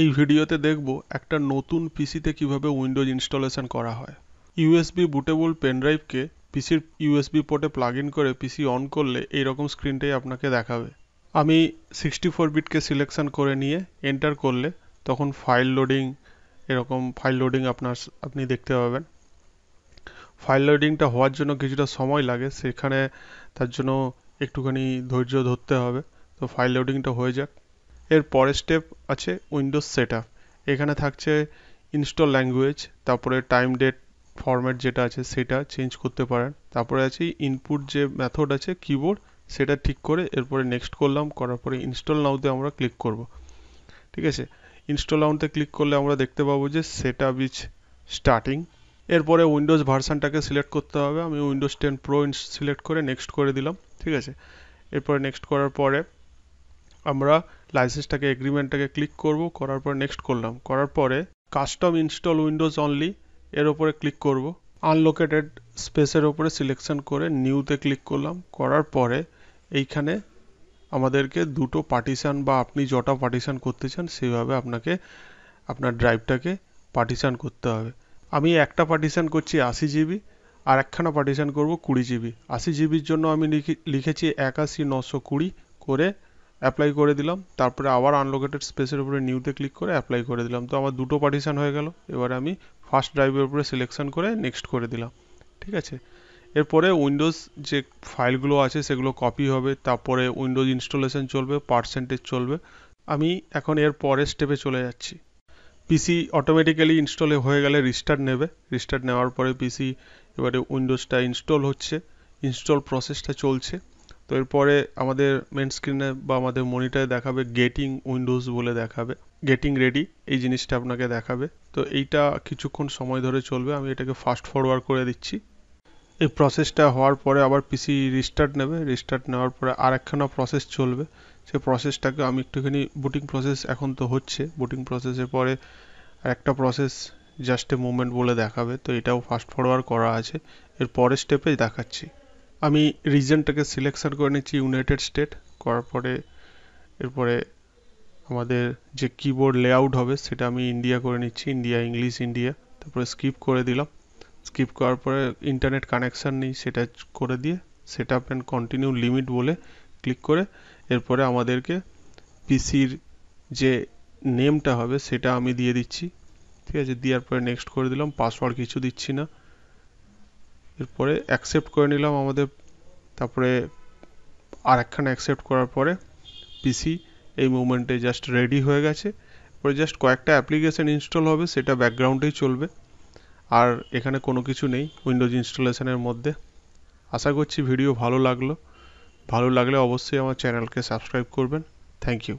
এই ভিডিওতে দেখব একটা নতুন পিসিতে কিভাবে উইন্ডোজ ইনস্টলেশন করা হয়। ইউএসবি বুটেবল পেনড্রাইভকে পিসির ইউএসবি পোর্টে প্লাগ ইন করে পিসি অন করলে এইরকম স্ক্রিনটাই আপনাকে দেখাবে। আমি 64 বিটকে সিলেকশন করে নিয়ে এন্টার করলে তখন ফাইল লোডিং, এরকম ফাইল লোডিং আপনি দেখতে পাবেন। ফাইল লোডিংটা হওয়ার জন্য কিছুটা সময় লাগে, সেখানে তার জন্য একটুখানি ধৈর্য ধরতে হবে। তো ফাইল লোডিংটা হয়ে যাক। এর পরের স্টেপ আছে উইন্ডোজ সেটআপ। এখানে থাকছে ইনস্টল ল্যাঙ্গুয়েজ, তারপরে টাইম ডেট ফরম্যাট যেটা আছে সেটা চেঞ্জ করতে পারেন। তারপরে আছে ইনপুট যে মেথড আছে কিবোর্ড, সেটা ঠিক করে এরপরে নেক্সট করলাম। করার পরে ইনস্টল নাওতে আমরা ক্লিক করব। ঠিক আছে, ইনস্টল নাওতে ক্লিক করলে আমরা দেখতে পাবো যে সেটআপ ইজ স্টার্টিং। এরপরে উইন্ডোজ ভার্সানটাকে সিলেক্ট করতে হবে। আমি উইন্ডোজ 10 প্রো সিলেক্ট করে নেক্সট করে দিলাম। ঠিক আছে, এরপরে নেক্সট করার পরে আমরা লাইসেন্সটাকে এগ্রিমেন্টটাকে ক্লিক করব, করার পর নেক্সট করলাম। করার পরে কাস্টম ইনস্টল উইন্ডোজ অনলি এর ওপরে ক্লিক করব। আনলোকেটেড স্পেসের ওপরে সিলেকশন করে নিউতে ক্লিক করলাম। করার পরে এইখানে আমাদেরকে দুটো পার্টিশন বা আপনি যটা পার্টিশন করতে চান সেইভাবে আপনাকে আপনার ড্রাইভটাকে পার্টিশন করতে হবে। আমি একটা পার্টিশন করছি 80 জিবি, আর একখানা পার্টিশন করব 20 জিবি। 80 জিবির জন্য আমি লিখেছি 81,920 করে অ্যাপ্লাই করে দিলাম। তারপরে আবার আনলোকেটেড স্পেসের উপরে নিউতে ক্লিক করে অ্যাপ্লাই করে দিলাম। তো আমার দুটো পার্টিশন হয়ে গেল। এবার আমি ফার্স্ট ড্রাইভের উপরে সিলেকশন করে নেক্সট করে দিলাম। ঠিক আছে, এরপরে উইন্ডোজ যে ফাইলগুলো আছে সেগুলো কপি হবে, তারপরে উইন্ডোজ ইনস্টলেশন চলবে, পার্সেন্টেজ চলবে। আমি এখন এর পরের স্টেপে চলে যাচ্ছি। পিসি অটোমেটিক্যালি ইনস্টল হয়ে গেলে রিস্টার্ট নেবে। রিস্টার্ট নেওয়ার পরে পিসি এবারে উইন্ডোজটা ইনস্টল হচ্ছে, ইনস্টল প্রসেসটা চলছে। তো এরপরে আমাদের মেন স্ক্রিনে বা আমাদের মনিটরে দেখাবে গেটিং উইন্ডোজ বলে দেখাবে, গেটিং রেডি এই জিনিসটা আপনাকে দেখাবে। তো এইটা কিছুক্ষণ সময় ধরে চলবে। আমি এটাকে ফাস্ট ফরওয়ার্ড করে দিচ্ছি। এই প্রসেসটা হওয়ার পরে আবার পিসি রিস্টার্ট নেবে। রিস্টার্ট নেওয়ার পরে আর একখানা প্রসেস চলবে। সেই প্রসেসটাকে আমি একটুখানি বুটিং প্রসেস এখন তো হচ্ছে, বুটিং প্রসেসের পরে একটা প্রসেস জাস্ট এ মুভমেন্ট বলে দেখাবে। তো এটাও ফাস্ট ফরওয়ার্ড করা আছে, এর পরের স্টেপে দেখাচ্ছি। আমি রিজনটাকে সিলেকশন করে নিচ্ছি ইউনাইটেড স্টেট। করার পরে এরপরে আমাদের যে কিবোর্ড লেআউট হবে সেটা আমি ইন্ডিয়া করে নিচ্ছি, ইন্ডিয়া ইংলিশ ইন্ডিয়া। তারপরে স্কিপ করে দিলাম। স্কিপ করার পরে ইন্টারনেট কানেকশান নেই সেটা করে দিয়ে set up and continue limit বলে ক্লিক করে এরপরে আমাদেরকে পিসির যে নেমটা হবে সেটা আমি দিয়ে দিচ্ছি। ঠিক আছে, দেওয়ার পরে নেক্সট করে দিলাম। পাসওয়ার্ড কিছু দিচ্ছি না। এরপরে অ্যাকসেপ্ট করে নিলাম আমাদের। তারপরে আর একখানা অ্যাকসেপ্ট করার পরে পিসি এই মুভমেন্টে জাস্ট রেডি হয়ে গেছে। এরপরে জাস্ট কয়েকটা অ্যাপ্লিকেশন ইনস্টল হবে, সেটা ব্যাকগ্রাউন্ডেই চলবে। আর এখানে কোনো কিছু নেই উইন্ডোজ ইনস্টলেশনের মধ্যে। আশা করছি ভিডিও ভালো লাগলে অবশ্যই আমার চ্যানেলকে সাবস্ক্রাইব করবেন। Thank you.